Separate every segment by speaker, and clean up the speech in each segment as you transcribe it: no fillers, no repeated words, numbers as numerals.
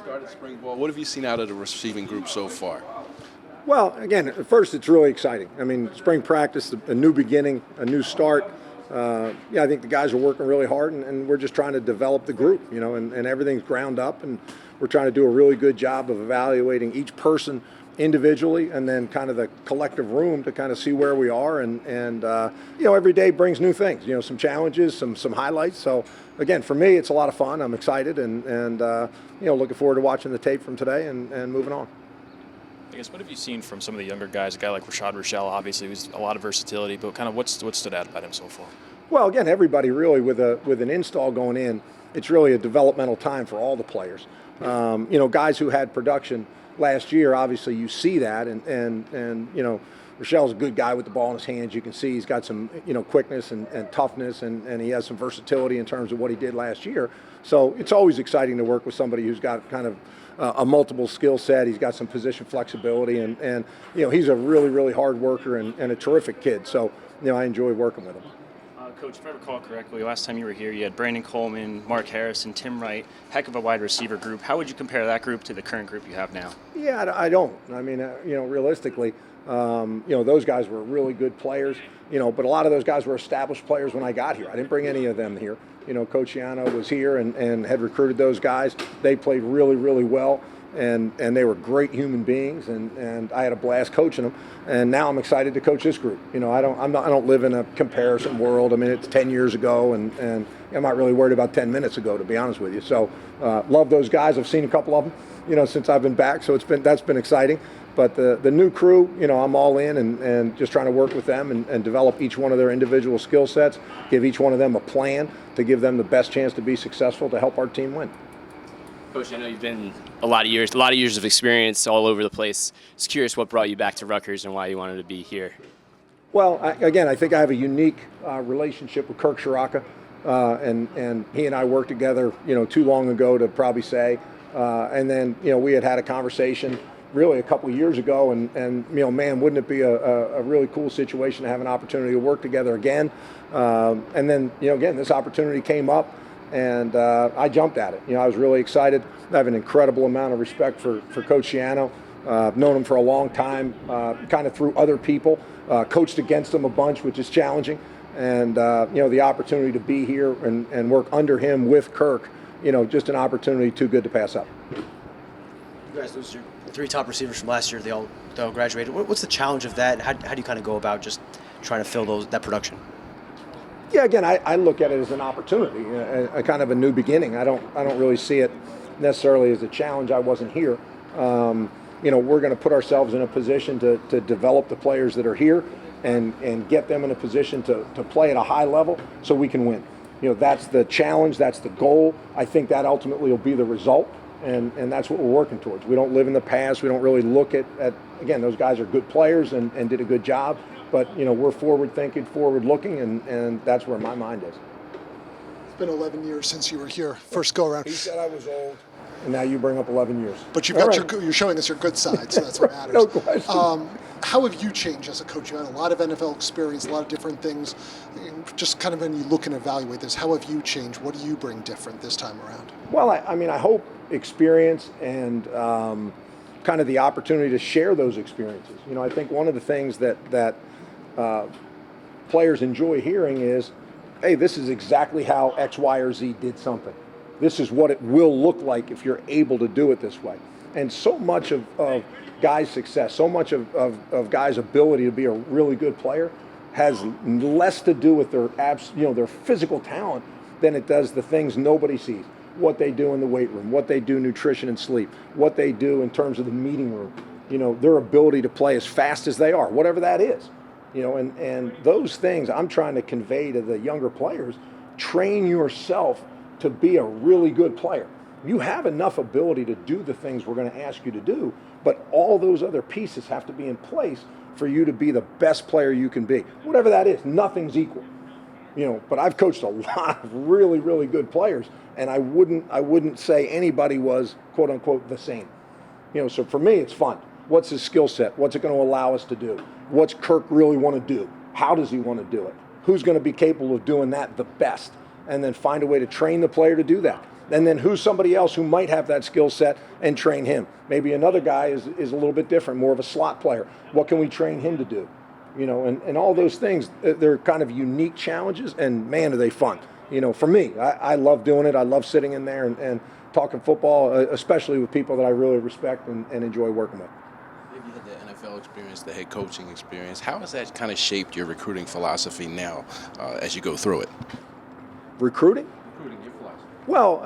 Speaker 1: started spring ball. What have you seen out of the receiving group so far?
Speaker 2: Well, again, at first it's really exciting. I mean, spring practice, a new beginning, a new start. I think the guys are working really hard, and we're just trying to develop the group, and everything's ground up, and we're trying to do a really good job of evaluating each person individually and then kind of the collective room to kind of see where we are. And every day brings new things, some challenges, some highlights. So, again, for me, it's a lot of fun. I'm excited and looking forward to watching the tape from today and moving on.
Speaker 3: I guess, what have you seen from some of the younger guys? A guy like Rashad Rochelle, obviously, who's a lot of versatility, but kind of what stood out about him so far?
Speaker 2: Well, again, everybody really with an install going in, it's really a developmental time for all the players. Guys who had production last year, obviously you see that, and Rochelle's a good guy with the ball in his hands. You can see he's got some quickness and toughness, and he has some versatility in terms of what he did last year. So it's always exciting to work with somebody who's got kind of a multiple skill set. He's got some position flexibility, and he's a really, really hard worker and a terrific kid. So I enjoy working with him.
Speaker 3: Coach, if I recall correctly, last time you were here, you had Brandon Coleman, Mark Harrison, Tim Wright, heck of a wide receiver group. How would you compare that group to the current group you have now?
Speaker 2: Yeah, I don't. I mean, realistically, those guys were really good players, but a lot of those guys were established players when I got here. I didn't bring any of them here. Coach Yano was here and had recruited those guys. They played really, really well, and they were great human beings, and I had a blast coaching them. And now I'm excited to coach this group. I don't live in a comparison world. I mean, it's 10 years ago, and I'm not really worried about 10 minutes ago, to be honest with you. So love those guys. I've seen a couple of them, since I've been back. So that's been exciting. But the new crew, I'm all in and just trying to work with them and develop each one of their individual skill sets, give each one of them a plan to give them the best chance to be successful to help our team win.
Speaker 4: Coach, I know you've been a lot of years of experience all over the place. Just curious what brought you back to Rutgers and why you wanted to be here.
Speaker 2: Well, I think I have a unique relationship with Kirk Shiraka, and he and I worked together, too long ago to probably say. And then, we had a conversation really a couple of years ago, and man, wouldn't it be a really cool situation to have an opportunity to work together again? And then, again, this opportunity came up, and I jumped at it. I was really excited. I have an incredible amount of respect for Coach Shiano. I've known him for a long time, kind of through other people. Coached against him a bunch, which is challenging. And, the opportunity to be here and work under him with Kirk, just an opportunity too good to pass up.
Speaker 5: You guys, those are your 3 top receivers from last year. They all graduated. What's the challenge of that? How do you kind of go about just trying to fill that production?
Speaker 2: Yeah, again, I look at it as an opportunity, a kind of a new beginning. I don't really see it necessarily as a challenge. I wasn't here. We're going to put ourselves in a position to develop the players that are here and get them in a position to play at a high level so we can win. That's the challenge. That's the goal. I think that ultimately will be the result. And that's what we're working towards. We don't live in the past. We don't really look at again, those guys are good players and did a good job. But, we're forward-thinking, forward-looking, and that's where my mind is.
Speaker 6: It's been 11 years since you were here, first go-around.
Speaker 2: He said I was old, and now you bring up 11 years.
Speaker 6: But you're showing us your good side, so that's what matters.
Speaker 2: No question.
Speaker 6: How have you changed as a coach? You had a lot of NFL experience, a lot of different things. Just kind of when you look and evaluate this, how have you changed? What do you bring different this time around?
Speaker 2: Well, I hope experience and kind of the opportunity to share those experiences. I think one of the things that players enjoy hearing is, hey, this is exactly how X, Y, or Z did something. This is what it will look like if you're able to do it this way. And so much of guys' success, so much of guys' ability to be a really good player has less to do with their physical talent than it does the things nobody sees. What they do in the weight room, what they do nutrition and sleep, what they do in terms of the meeting room, their ability to play as fast as they are, whatever that is. And those things I'm trying to convey to the younger players. Train yourself to be a really good player. You have enough ability to do the things we're going to ask you to do, but all those other pieces have to be in place for you to be the best player you can be. Whatever that is, nothing's equal. But I've coached a lot of really, really good players, and I wouldn't say anybody was, quote unquote, the same. So for me, it's fun. What's his skill set? What's it going to allow us to do? What's Kirk really want to do? How does he want to do it? Who's going to be capable of doing that the best? And then find a way to train the player to do that. And then who's somebody else who might have that skill set and train him? Maybe another guy is a little bit different, more of a slot player. What can we train him to do? And all those things, they're kind of unique challenges, and man, are they fun. For me, I love doing it. I love sitting in there and talking football, especially with people that I really respect and enjoy working with.
Speaker 1: You had the NFL experience, the head coaching experience. How has that kind of shaped your recruiting philosophy now as you go through it?
Speaker 2: Recruiting?
Speaker 1: Recruiting, your philosophy.
Speaker 2: Well,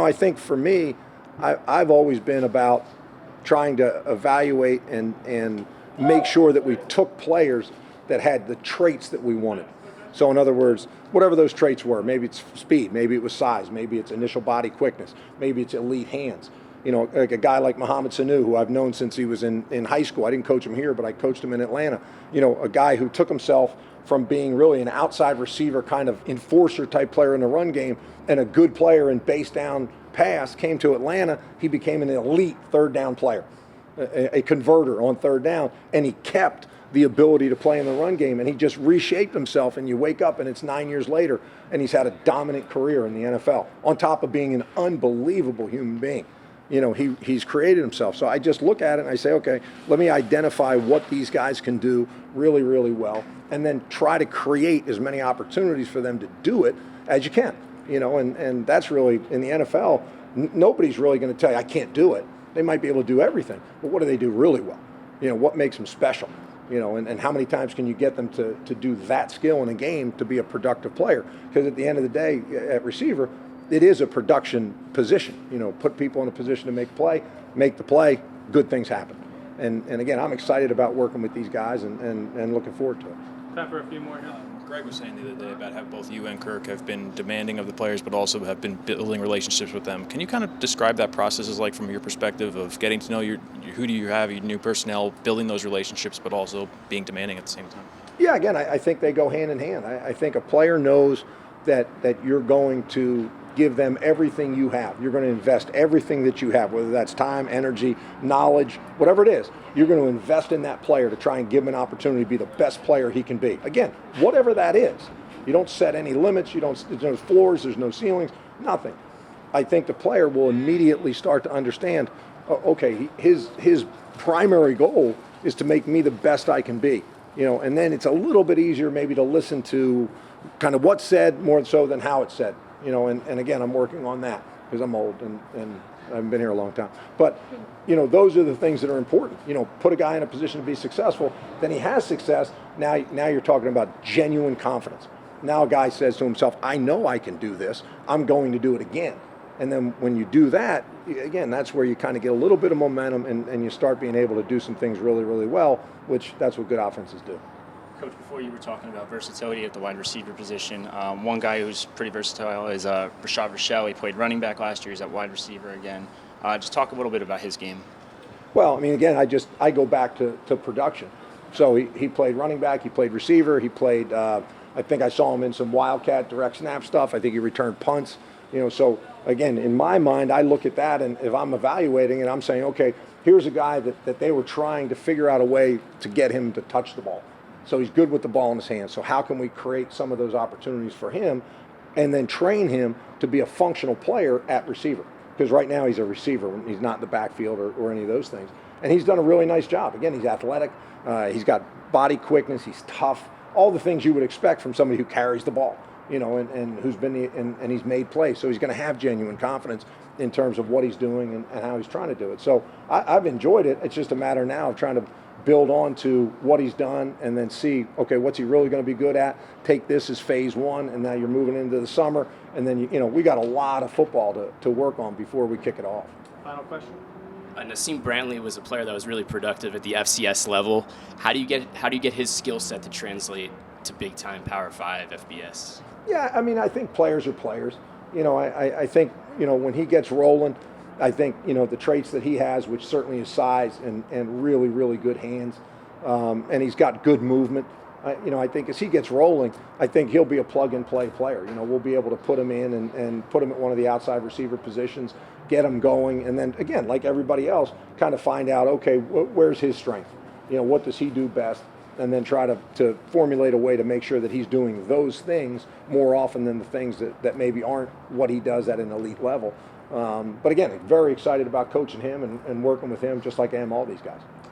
Speaker 2: I think for me, I've always been about trying to evaluate and make sure that we took players that had the traits that we wanted. So in other words, whatever those traits were, maybe it's speed, maybe it was size, maybe it's initial body quickness, maybe it's elite hands. Like a guy like Mohamed Sanu, who I've known since he was in high school. I didn't coach him here, but I coached him in Atlanta. A guy who took himself from being really an outside receiver, kind of enforcer type player in the run game, and a good player in base down pass, came to Atlanta. He became an elite third down player, a converter on third down, and he kept the ability to play in the run game, and he just reshaped himself, and you wake up and it's 9 years later and he's had a dominant career in the NFL on top of being an unbelievable human being. He's created himself. So I just look at it and I say, okay, let me identify what these guys can do really, really well, and then try to create as many opportunities for them to do it as you can. And that's really, in the NFL, nobody's really going to tell you, I can't do it. They might be able to do everything, but what do they do really well? What makes them special? And how many times can you get them to do that skill in a game to be a productive player? Because at the end of the day, at receiver, it is a production position. Put people in a position to make the play, good things happen. And again, I'm excited about working with these guys and looking forward to it.
Speaker 7: Time for a few more here. Greg was saying the other day about how both you and Kirk have been demanding of the players, but also have been building relationships with them. Can you kind of describe that process as like from your perspective of getting to know who do you have, your new personnel, building those relationships, but also being demanding at the same time?
Speaker 2: Yeah, again, I think they go hand in hand. I think a player knows that you're going to give them everything you have. You're going to invest everything that you have, whether that's time, energy, knowledge, whatever it is. You're going to invest in that player to try and give him an opportunity to be the best player he can be. Again, whatever that is. You don't set any limits. There's no floors. There's no ceilings. Nothing. I think the player will immediately start to understand, okay, his primary goal is to make me the best I can be. And then it's a little bit easier maybe to listen to kind of what's said more so than how it's said. And again, I'm working on that because I'm old and I haven't been here a long time. But, those are the things that are important. Put a guy in a position to be successful, then he has success. Now you're talking about genuine confidence. Now a guy says to himself, I know I can do this. I'm going to do it again. And then when you do that, again, that's where you kind of get a little bit of momentum and you start being able to do some things really, really well, which that's what good offenses do.
Speaker 3: Coach, before you were talking about versatility at the wide receiver position, one guy who's pretty versatile is Rashad Rochelle. He played running back last year. He's at wide receiver again. Just talk a little bit about his game.
Speaker 2: Well, I mean, again, I go back to production. So he played running back. He played receiver. He played, I think I saw him in some Wildcat direct snap stuff. I think he returned punts. So again, in my mind, I look at that, and if I'm evaluating it, I'm saying, okay, here's a guy that they were trying to figure out a way to get him to touch the ball. So he's good with the ball in his hands. So how can we create some of those opportunities for him and then train him to be a functional player at receiver? Because right now he's a receiver when he's not in the backfield or any of those things. And he's done a really nice job. Again, he's athletic. He's got body quickness. He's tough. All the things you would expect from somebody who carries the ball, and who's been and he's made plays. So he's going to have genuine confidence in terms of what he's doing and how he's trying to do it. So I've enjoyed it. It's just a matter now of trying to build on to what he's done and then see, okay, what's he really going to be good at? Take this as phase one, and now you're moving into the summer, and then we got a lot of football to work on before we kick it off.
Speaker 7: Final question.
Speaker 4: Nassim Brantley was a player that was really productive at the FCS level. How do you get his skill set to translate to big time Power 5 FBS?
Speaker 2: Yeah, I mean, I think players are players. I think when he gets rolling, I think, the traits that he has, which certainly is size and really, really good hands, and he's got good movement. I think as he gets rolling, I think he'll be a plug-and-play player. We'll be able to put him in and put him at one of the outside receiver positions, get him going, and then, again, like everybody else, kind of find out, okay, where's his strength? What does he do best? And then try to formulate a way to make sure that he's doing those things more often than the things that maybe aren't what he does at an elite level. But again, very excited about coaching him and working with him, just like I am all these guys.